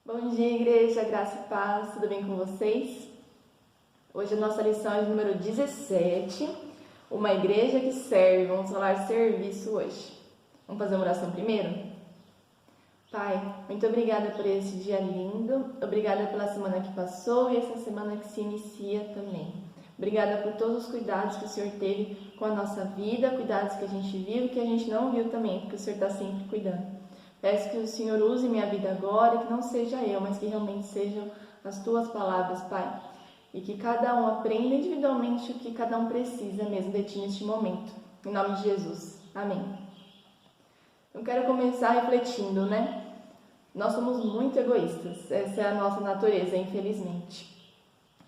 Bom dia, igreja, graça e paz, tudo bem com vocês? Hoje a nossa lição é de número 17, uma igreja que serve. Vamos falar serviço hoje. Vamos fazer uma oração primeiro? Pai, muito obrigada por esse dia lindo, obrigada pela semana que passou e essa semana que se inicia também. Obrigada por todos os cuidados que o Senhor teve com a nossa vida, cuidados que a gente viu e que a gente não viu também, porque o Senhor está sempre cuidando. Peço que o Senhor use minha vida agora, que não seja eu, mas que realmente sejam as Tuas palavras, Pai. E que cada um aprenda individualmente o que cada um precisa mesmo de Ti neste momento. Em nome de Jesus. Amém. Eu quero começar refletindo, né? Nós somos muito egoístas. Essa é a nossa natureza, infelizmente.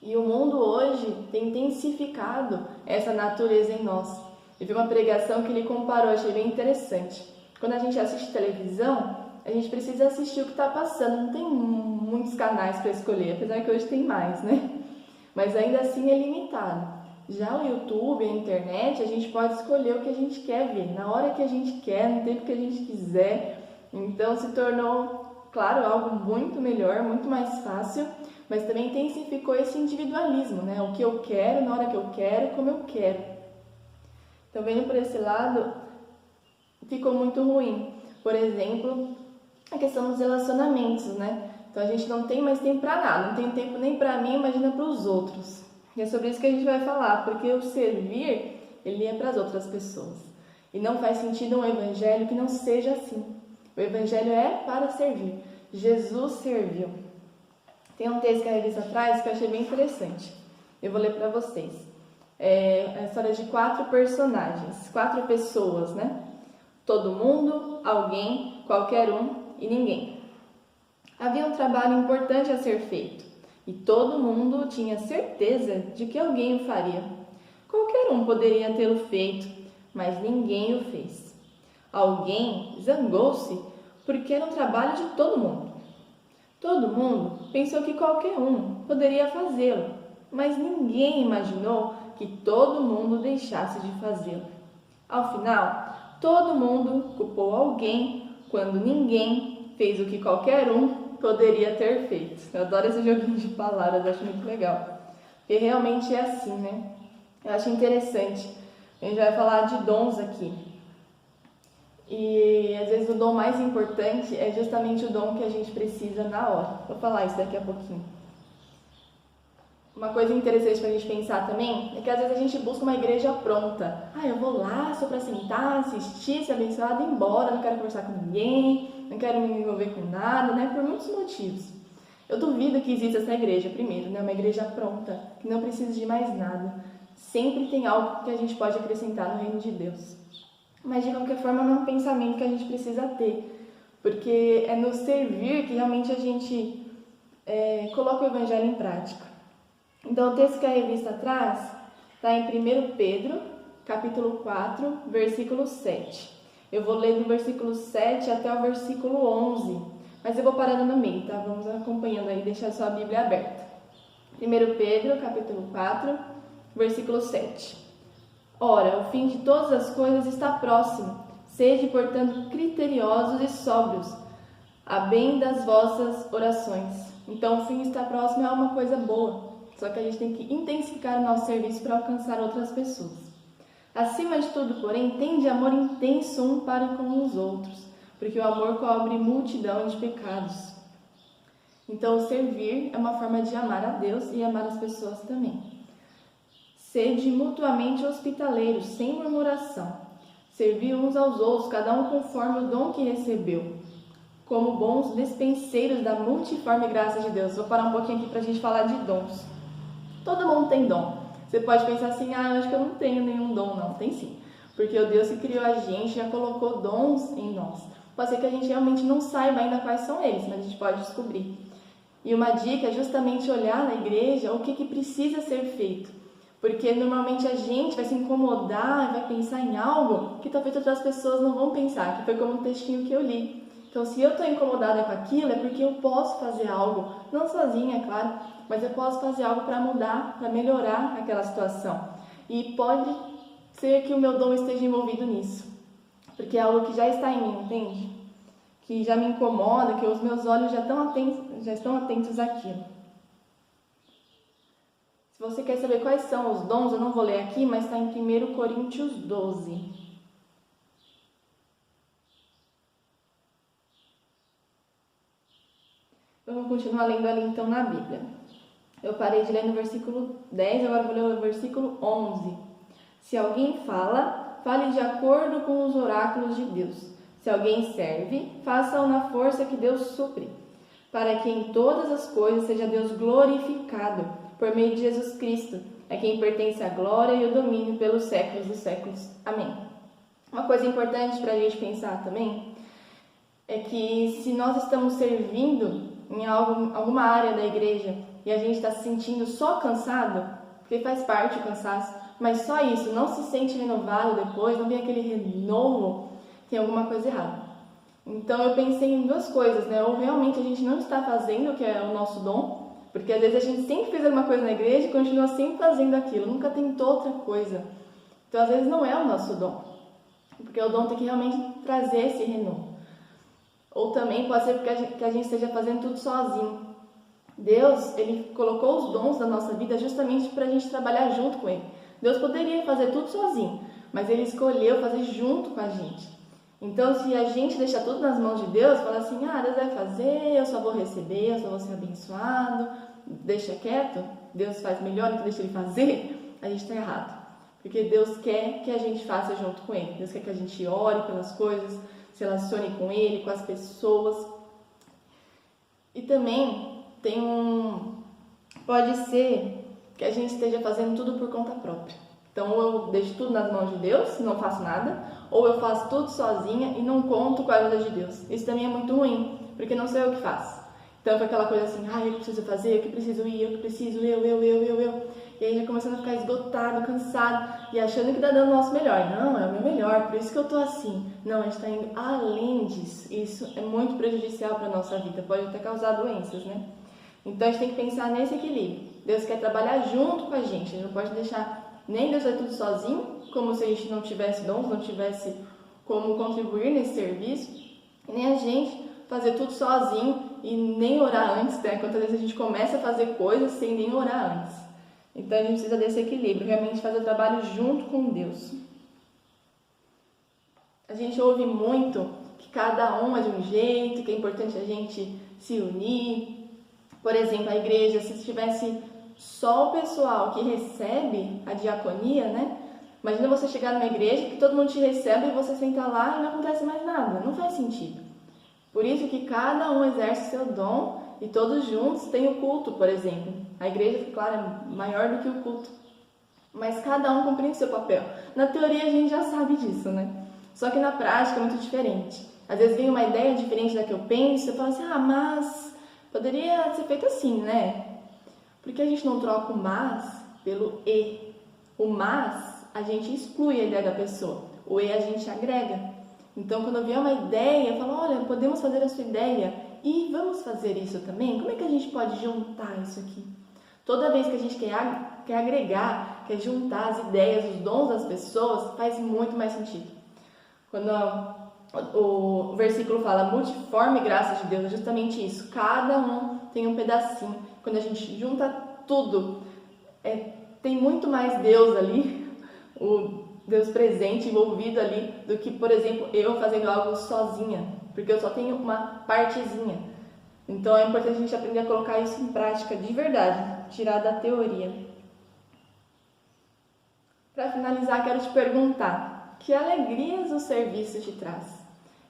E o mundo hoje tem intensificado essa natureza em nós. Eu vi uma pregação que ele comparou, achei bem interessante. Quando a gente assiste televisão, a gente precisa assistir o que está passando. Não tem muitos canais para escolher, apesar que hoje tem mais, né? Mas ainda assim é limitado. Já o YouTube, a internet, a gente pode escolher o que a gente quer ver, na hora que a gente quer, no tempo que a gente quiser. Então se tornou, claro, algo muito melhor, muito mais fácil, mas também intensificou esse individualismo, né? O que eu quero, na hora que eu quero, como eu quero. Então, vendo por esse lado, ficou muito ruim. Por exemplo, a questão dos relacionamentos, né? Então a gente não tem mais tempo para nada, não tem tempo nem para mim, imagina para os outros. E é sobre isso que a gente vai falar, porque o servir, ele é para as outras pessoas. E não faz sentido um evangelho que não seja assim. O evangelho é para servir. Jesus serviu. Tem um texto que a revista traz que eu achei bem interessante. Eu vou ler para vocês. É a história de 4 personagens, 4 pessoas, né? Todo mundo, alguém, qualquer um e ninguém. Havia um trabalho importante a ser feito e todo mundo tinha certeza de que alguém o faria. Qualquer um poderia tê-lo feito, mas ninguém o fez. Alguém zangou-se porque era um trabalho de todo mundo. Todo mundo pensou que qualquer um poderia fazê-lo, mas ninguém imaginou que todo mundo deixasse de fazê-lo. Ao final, todo mundo culpou alguém quando ninguém fez o que qualquer um poderia ter feito. Eu adoro esse joguinho de palavras, acho muito legal. Porque realmente é assim, né? Eu acho interessante. A gente vai falar de dons aqui. E às vezes o dom mais importante é justamente o dom que a gente precisa na hora. Vou falar isso daqui a pouquinho. Uma coisa interessante pra gente pensar também é que às vezes a gente busca uma igreja pronta. Eu vou lá só pra sentar, assistir, ser abençoado e ir embora, não quero conversar com ninguém, não quero me envolver com nada, né? Por muitos motivos. Eu duvido que exista essa igreja, primeiro, né? Uma igreja pronta, que não precisa de mais nada. Sempre tem algo que a gente pode acrescentar no reino de Deus. Mas de qualquer forma não é um pensamento que a gente precisa ter, porque é no servir que realmente a gente coloca o evangelho em prática. Então, o texto que a revista traz está em 1 Pedro, capítulo 4, versículo 7. Eu vou ler do versículo 7 até o versículo 11, mas eu vou parando no meio, tá? Vamos acompanhando aí, deixar sua Bíblia aberta. 1 Pedro, capítulo 4, versículo 7. Ora, o fim de todas as coisas está próximo. Sede, portanto, criteriosos e sóbrios, a bem das vossas orações. Então, o fim está próximo é uma coisa boa. Só que a gente tem que intensificar o nosso serviço para alcançar outras pessoas. Acima de tudo, porém, tende amor intenso um para com os outros, porque o amor cobre multidão de pecados. Então, o servir é uma forma de amar a Deus e amar as pessoas também. Sede mutuamente hospitaleiros, sem murmuração. Servi uns aos outros, cada um conforme o dom que recebeu, como bons despenseiros da multiforme graça de Deus. Vou parar um pouquinho aqui para a gente falar de dons. Todo mundo tem dom. Você pode pensar assim, eu acho que eu não tenho nenhum dom. Não, tem sim. Porque o Deus que criou a gente já colocou dons em nós. Pode ser que a gente realmente não saiba ainda quais são eles, mas a gente pode descobrir. E uma dica é justamente olhar na igreja o que precisa ser feito. Porque normalmente a gente vai se incomodar, vai pensar em algo que talvez outras pessoas não vão pensar, que foi como um textinho que eu li. Então, se eu estou incomodada com aquilo, é porque eu posso fazer algo, não sozinha, é claro, mas eu posso fazer algo para mudar, para melhorar aquela situação. E pode ser que o meu dom esteja envolvido nisso, porque é algo que já está em mim, entende? que já me incomoda, que os meus olhos já estão atentos àquilo. Se você quer saber quais são os dons, eu não vou ler aqui, mas está em 1 Coríntios 12. Vamos continuar lendo ali então na Bíblia. Eu parei de ler no versículo 10, agora vou ler o versículo 11. Se alguém fala, fale de acordo com os oráculos de Deus. Se alguém serve, faça-o na força que Deus supre, para que em todas as coisas seja Deus glorificado, por meio de Jesus Cristo, a quem pertence a glória e o domínio pelos séculos dos séculos. Amém. Uma coisa importante para a gente pensar também é que se nós estamos servindo em alguma área da igreja e a gente está se sentindo só cansado, porque faz parte o cansaço, mas só isso, não se sente renovado depois, não vem aquele renovo, tem alguma coisa errada. Então eu pensei em duas coisas, né? Ou realmente a gente não está fazendo o que é o nosso dom, porque às vezes a gente sempre fez alguma coisa na igreja e continua sempre fazendo aquilo, nunca tentou outra coisa. Então às vezes não é o nosso dom, porque o dom tem que realmente trazer esse renovo. Ou também pode ser porque a gente esteja fazendo tudo sozinho. Deus, Ele colocou os dons da nossa vida justamente para a gente trabalhar junto com Ele. Deus poderia fazer tudo sozinho, mas Ele escolheu fazer junto com a gente. Então, se a gente deixar tudo nas mãos de Deus, falar assim, Deus vai fazer, eu só vou receber, eu só vou ser abençoado, deixa quieto, Deus faz melhor do que deixa Ele fazer, a gente está errado. Porque Deus quer que a gente faça junto com Ele. Deus quer que a gente ore pelas coisas, se relacione com Ele, com as pessoas. E também pode ser que a gente esteja fazendo tudo por conta própria. Então, ou eu deixo tudo nas mãos de Deus, não faço nada, ou eu faço tudo sozinha e não conto com a ajuda de Deus. Isso também é muito ruim, porque não sou eu que faço. Então, foi aquela coisa assim, eu que preciso fazer, eu que preciso ir, eu que preciso, eu. E aí já começando a ficar esgotado, cansado e achando que tá dando o nosso melhor. Não, é o meu melhor, por isso que eu tô assim. Não, a gente tá indo além disso. Isso é muito prejudicial para nossa vida, pode até causar doenças, né? Então, a gente tem que pensar nesse equilíbrio. Deus quer trabalhar junto com a gente não pode deixar nem Deus fazer tudo sozinho, como se a gente não tivesse dons, não tivesse como contribuir nesse serviço, e nem a gente fazer tudo sozinho e nem orar antes, né? Quantas vezes a gente começa a fazer coisas sem nem orar antes. Então a gente precisa desse equilíbrio, realmente fazer o trabalho junto com Deus. A gente ouve muito que cada um é de um jeito, que é importante a gente se unir. Por exemplo, a igreja, se tivesse só o pessoal que recebe a diaconia, né? Imagina você chegar numa igreja que todo mundo te recebe e você senta lá e não acontece mais nada. Não faz sentido. Por isso que cada um exerce seu dom e todos juntos têm o culto, por exemplo. A igreja, claro, é maior do que o culto. Mas cada um cumpre seu papel. Na teoria a gente já sabe disso, né? Só que na prática é muito diferente. Às vezes vem uma ideia diferente da que eu penso, eu falo assim, mas poderia ser feito assim, né? Por que a gente não troca o mas pelo e? O mas, a gente exclui a ideia da pessoa. O e a gente agrega. Então, quando vier uma ideia, eu falo, olha, podemos fazer a sua ideia e vamos fazer isso também? Como é que a gente pode juntar isso aqui? Toda vez que a gente quer agregar, quer juntar as ideias, os dons das pessoas, faz muito mais sentido. Quando o versículo fala multiforme graça de Deus, é justamente isso. Cada um tem um pedacinho. Quando a gente junta tudo, tem muito mais Deus ali, o Deus presente, envolvido ali, do que, por exemplo, eu fazendo algo sozinha, porque eu só tenho uma partezinha. Então é importante a gente aprender a colocar isso em prática de verdade, tirar da teoria. Para finalizar, quero te perguntar, que alegrias o serviço te traz?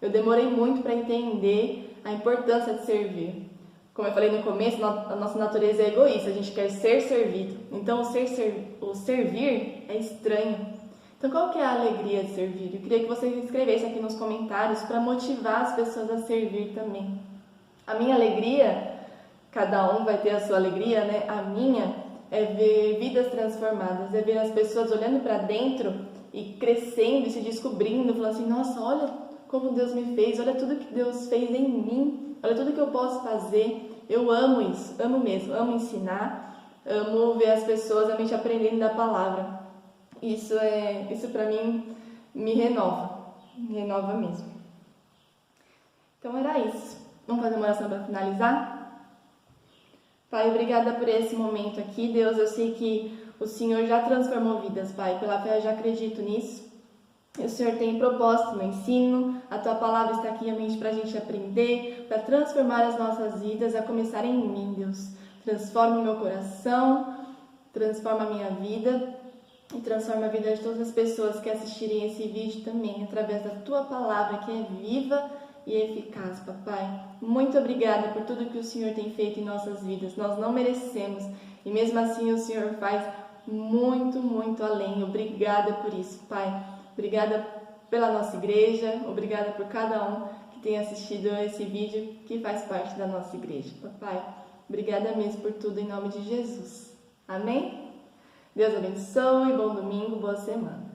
Eu demorei muito para entender a importância de servir. Como eu falei no começo, a nossa natureza é egoísta, a gente quer ser servido. Então, o servir é estranho. Então, qual que é a alegria de servir? Eu queria que você escrevesse aqui nos comentários para motivar as pessoas a servir também. A minha alegria, cada um vai ter a sua alegria, né? A minha é ver vidas transformadas, é ver as pessoas olhando para dentro e crescendo e se descobrindo, falando assim, nossa, olha como Deus me fez, olha tudo que Deus fez em mim, olha tudo que eu posso fazer. Eu amo isso, amo mesmo, amo ensinar, amo ver as pessoas realmente aprendendo da palavra. Isso para mim me renova mesmo. Então era isso. Vamos fazer uma oração para finalizar? Pai, obrigada por esse momento aqui, Deus. Eu sei que o Senhor já transformou vidas, Pai. Pela fé eu já acredito nisso. E o Senhor tem propósito no ensino. A Tua palavra está aqui realmente para a gente aprender, para transformar as nossas vidas, a começar em mim, Deus. Transforma o meu coração, transforma a minha vida e transforma a vida de todas as pessoas que assistirem esse vídeo também, através da Tua palavra, que é viva e eficaz, Papai. Muito obrigada por tudo que o Senhor tem feito em nossas vidas. Nós não merecemos e mesmo assim o Senhor faz muito, muito além. Obrigada por isso, Pai. Obrigada pela nossa igreja, obrigada por cada um que tem assistido esse vídeo, que faz parte da nossa igreja, Papai. Obrigada mesmo por tudo, em nome de Jesus. Amém? Deus abençoe, bom domingo, boa semana.